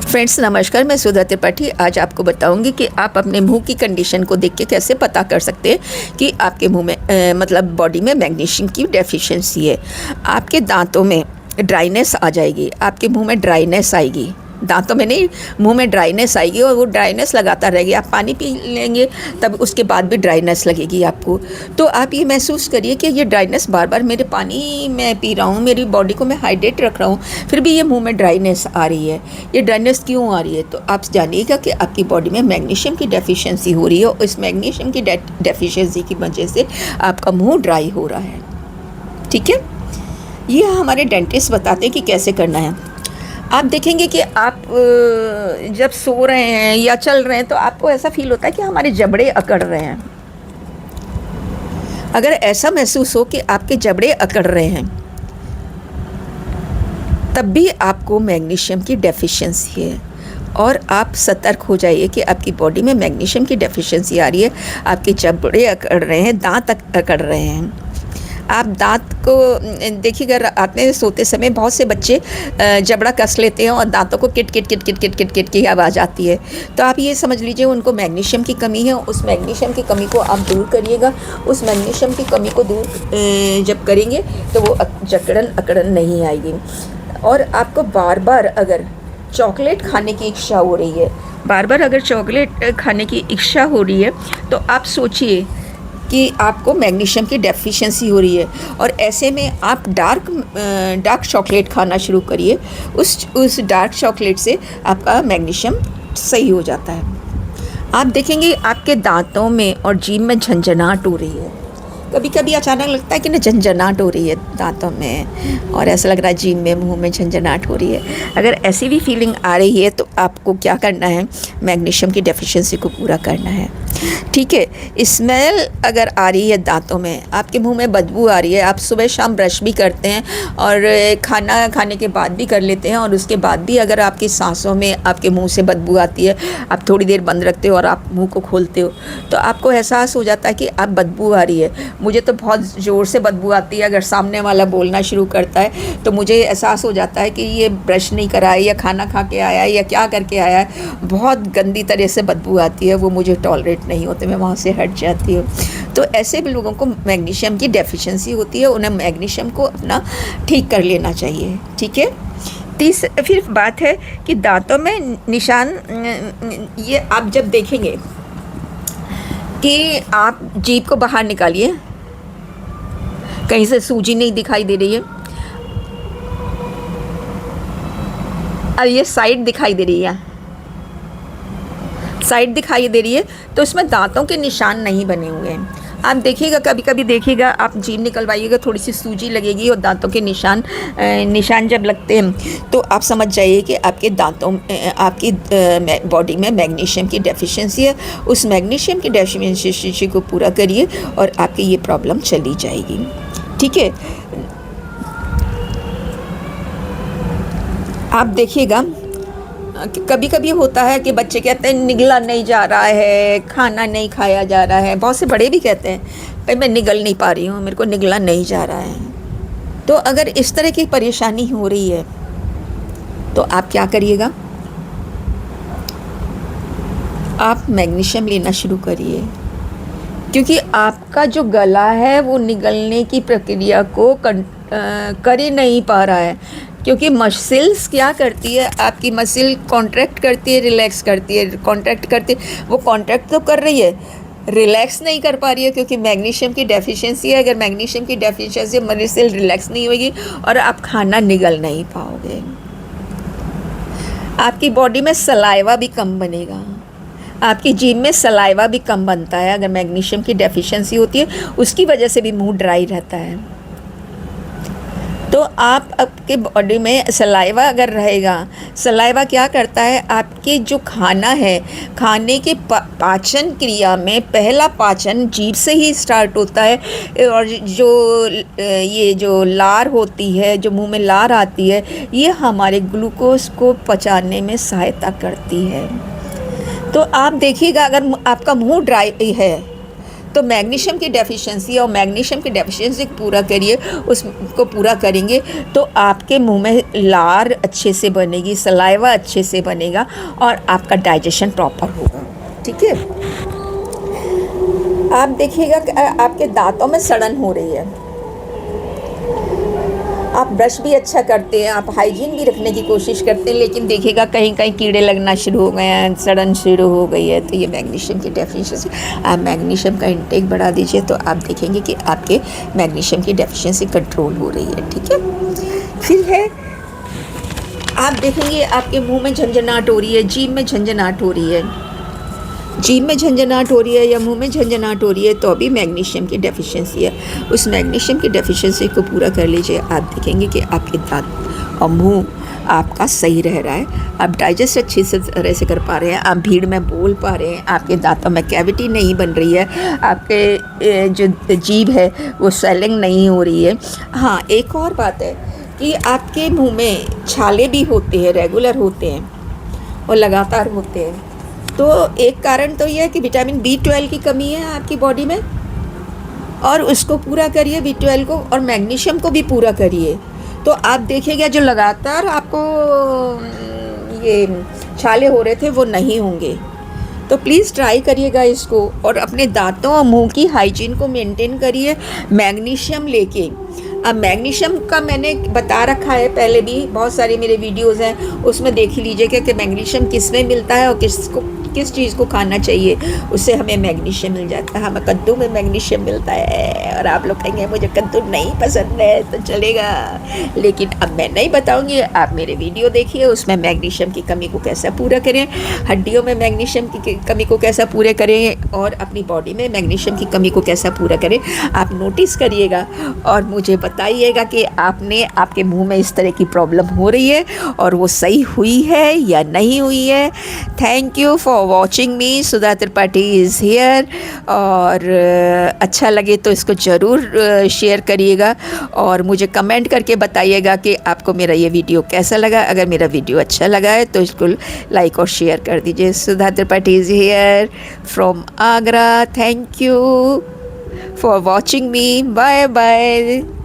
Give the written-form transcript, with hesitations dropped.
Friends नमस्कार, मैं सुधा त्रिपाठी आज आपको बताऊंगी कि आप अपने मुंह की कंडीशन को देख के कैसे पता कर सकते हैं कि आपके मुंह में मतलब बॉडी में मैग्नीशियम की डेफिशिएंसी है। आपके दांतों में ड्राइनेस आ जाएगी, आपके मुंह में ड्राइनेस आएगी, दांतों में नहीं मुंह में ड्राइनेस आएगी और वो ड्राइनेस लगाता रहेगी। आप पानी पी लेंगे तब उसके बाद भी ड्राइनेस लगेगी आपको। तो आप ये महसूस करिए कि ये ड्राइनेस बार बार मेरे पानी मैं पी रहा हूँ, मेरी बॉडी को मैं हाइड्रेट रख रहा हूँ, फिर भी ये मुंह में ड्राइनेस आ रही है। ये ड्राइनेस क्यों आ रही है? तो आप जानिएगा कि आपकी बॉडी में मैग्नीशियम की डेफिशिएंसी हो रही है और इस मैग्नीशियम की डेफिशिएंसी की वजह से आपका मुँह ड्राई हो रहा है। ठीक है, ये हमारे डेंटिस्ट बताते हैं कि कैसे करना है। आप देखेंगे कि आप जब सो रहे हैं या चल रहे हैं तो आपको ऐसा फील होता है कि हमारे जबड़े अकड़ रहे हैं। अगर ऐसा महसूस हो कि आपके जबड़े अकड़ रहे हैं तब भी आपको मैग्नीशियम की डेफिशिएंसी है और आप सतर्क हो जाइए कि आपकी बॉडी में मैग्नीशियम की डेफिशिएंसी आ रही है। आपके जबड़े अकड़ रहे हैं, दांत अकड़ रहे हैं। आप दांत को देखिएगा, रात में सोते समय बहुत से बच्चे जबड़ा कस लेते हैं और दांतों को kit kit kit kit kit kit kit की आवाज़ आती है। तो आप ये समझ लीजिए उनको मैग्नीशियम की कमी है। उस मैग्नीशियम की कमी को आप दूर करिएगा। उस मैग्नीशियम की कमी को दूर जब करेंगे तो वो जकड़न अकड़न नहीं आएगी। और आपको बार बार अगर चॉकलेट खाने की इच्छा हो रही है, बार बार अगर चॉकलेट खाने की इच्छा हो रही है तो आप सोचिए कि आपको मैग्नीशियम की डेफिशिएंसी हो रही है और ऐसे में आप डार्क चॉकलेट खाना शुरू करिए। उस डार्क चॉकलेट से आपका मैग्नीशियम सही हो जाता है। आप देखेंगे आपके दांतों में और जीभ में झंझनाहट हो रही है। कभी कभी अचानक लगता है कि ना झंझनाहट हो रही है दांतों में और ऐसा लग रहा है जीभ में, मुंह में झंझनाहट हो रही है। अगर ऐसी भी फीलिंग आ रही है तो आपको क्या करना है, मैग्नीशियम की डेफिशिएंसी को पूरा करना है। ठीक है, स्मेल अगर आ रही है दांतों में, आपके मुंह में बदबू आ रही है, आप सुबह शाम ब्रश भी करते हैं और खाना खाने के बाद भी कर लेते हैं और उसके बाद भी अगर आपकी सांसों में आपके मुंह से बदबू आती है, आप थोड़ी देर बंद रखते हो और आप मुंह को खोलते हो तो आपको एहसास हो जाता है कि आप बदबू आ रही है। मुझे तो बहुत ज़ोर से बदबू आती है। अगर सामने वाला बोलना शुरू करता है तो मुझे एहसास हो जाता है कि ये ब्रश नहीं करा है या खाना खा के आया है या क्या करके आया है, बहुत गंदी तरह से बदबू आती है, वो मुझे टॉलरेट नहीं होते, मैं वहाँ से हट जाती हूँ। तो ऐसे भी लोगों को मैग्नीशियम की डेफिशिएंसी होती है, उन्हें मैग्नीशियम को अपना ठीक कर लेना चाहिए। ठीक है, फिर बात है कि दांतों में निशान, ये आप जब देखेंगे कि आप जीभ को बाहर निकालिए, कहीं से सूजी नहीं दिखाई दे रही है और ये साइड दिखाई दे रही है, साइड दिखाई दे रही है तो इसमें दांतों के निशान नहीं बने हुए हैं। आप देखिएगा, कभी कभी देखिएगा, आप जीभ निकलवाइएगा, थोड़ी सी सूजी लगेगी और दांतों के निशान जब लगते हैं तो आप समझ जाइए कि आपके दांतों आपकी बॉडी में मैग्नीशियम की डेफिशिएंसी है। उस मैग्नीशियम की डेफिशिएंसी को पूरा करिए और आपकी ये प्रॉब्लम चली जाएगी। ठीक है, आप देखिएगा कभी कभी होता है कि बच्चे कहते हैं निगला नहीं जा रहा है, खाना नहीं खाया जा रहा है। बहुत से बड़े भी कहते हैं भाई मैं निगल नहीं पा रही हूँ, मेरे को निगला नहीं जा रहा है। तो अगर इस तरह की परेशानी हो रही है तो आप क्या करिएगा, आप मैग्नीशियम लेना शुरू करिए, क्योंकि आपका जो गला है वो निगलने की प्रक्रिया को कर ही नहीं पा रहा है। क्योंकि मसल्स क्या करती है, आपकी मसल कॉन्ट्रैक्ट करती है, रिलैक्स करती है, कॉन्ट्रैक्ट करती है, वो कॉन्ट्रैक्ट तो कर रही है, रिलैक्स नहीं कर पा रही है क्योंकि मैग्नीशियम की डेफिशिएंसी है। अगर मैग्नीशियम की डेफिशिएंसी मसल रिलैक्स नहीं होगी और आप खाना निगल नहीं पाओगे। आपकी बॉडी में सलाइवा भी कम बनेगा, आपकी जीभ में सलाइवा भी कम बनता है। अगर मैग्नीशियम की डेफिशिएंसी होती है उसकी वजह से भी मुंह ड्राई रहता है। तो आप आपके बॉडी में सलाइवा अगर रहेगा, सलाइवा क्या करता है, आपके जो खाना है, खाने के पाचन क्रिया में पहला पाचन जीभ से ही स्टार्ट होता है और ये जो लार होती है, जो मुंह में लार आती है, ये हमारे ग्लूकोज को पचाने में सहायता करती है। तो आप देखिएगा अगर आपका मुंह ड्राई है तो मैग्नीशियम की डेफिशिएंसी और मैग्नीशियम की डेफिशिएंसी पूरा करिए, उसको पूरा करेंगे तो आपके मुंह में लार अच्छे से बनेगी, सलाइवा अच्छे से बनेगा और आपका डाइजेशन प्रॉपर होगा। ठीक है, आप देखिएगा कि आपके दांतों में सड़न हो रही है। आप ब्रश भी अच्छा करते हैं, आप हाइजीन भी रखने की कोशिश करते हैं, लेकिन देखिएगा कहीं कहीं कीड़े लगना शुरू हो गए हैं, सड़न शुरू हो गई है, तो ये मैग्नीशियम की डेफिशिएंसी। आप मैग्नीशियम का इंटेक बढ़ा दीजिए तो आप देखेंगे कि आपके मैग्नीशियम की डेफिशिएंसी कंट्रोल हो रही है। ठीक है, फिर है आप देखेंगे आपके मुंह में झंझनाहट हो रही है, जीभ में झंझनाहट हो रही है, जीभ में झंझनाहट हो रही है या मुंह में झंझनाहट हो रही है, तो भी मैग्नीशियम की डेफिशिएंसी है। उस मैग्नीशियम की डेफिशिएंसी को पूरा कर लीजिए, आप देखेंगे कि आपके दांत और मुंह आपका सही रह रहा है, आप डाइजेस्ट अच्छी से तरह से कर पा रहे हैं, आप भीड़ में बोल पा रहे हैं, आपके दांतों में कैविटी नहीं बन रही है, आपके जो जीभ है वो स्वेलिंग नहीं हो रही है। हाँ, एक और बात है कि आपके मुंह में छाले भी होते हैं, रेगुलर होते हैं और लगातार होते हैं। तो एक कारण तो यह है कि विटामिन B12 की कमी है आपकी बॉडी में, और उसको पूरा करिए B12 को, और मैग्नीशियम को भी पूरा करिए, तो आप देखिएगा जो लगातार आपको ये छाले हो रहे थे वो नहीं होंगे। तो प्लीज़ ट्राई करिएगा इसको, और अपने दांतों और मुंह की हाइजीन को मेंटेन करिए मैग्नीशियम लेके। अब मैग्नीशियम का मैंने बता रखा है पहले भी, बहुत सारी मेरे वीडियोज़ हैं, उसमें देख लीजिएगा कि मैग्नीशियम किस में मिलता है और किस चीज़ को खाना चाहिए, उससे हमें मैग्नीशियम मिल जाता है। हमें कद्दू में मैग्नीशियम मिलता है, और आप लोग कहेंगे मुझे कद्दू नहीं पसंद है, तो चलेगा, लेकिन अब मैं नहीं बताऊंगी, आप मेरे वीडियो देखिए, उसमें मैग्नीशियम की कमी को कैसा पूरा करें, हड्डियों में मैग्नीशियम की कमी को कैसा पूरे करें, और अपनी बॉडी में मैग्नीशियम की कमी को कैसा पूरा करें, आप नोटिस करिएगा और मुझे बताइएगा कि आपके मुँह में इस तरह की प्रॉब्लम हो रही है और वो सही हुई है या नहीं हुई है। Thank you for watching me, Sudha Tripathi is here. और अच्छा लगे तो इसको ज़रूर शेयर करिएगा और मुझे कमेंट करके बताइएगा कि आपको मेरा ये वीडियो कैसा लगा। अगर मेरा वीडियो अच्छा लगा है तो इसको लाइक और शेयर कर दीजिए। Sudha Tripathi is here from Agra. Thank you for watching me. Bye bye.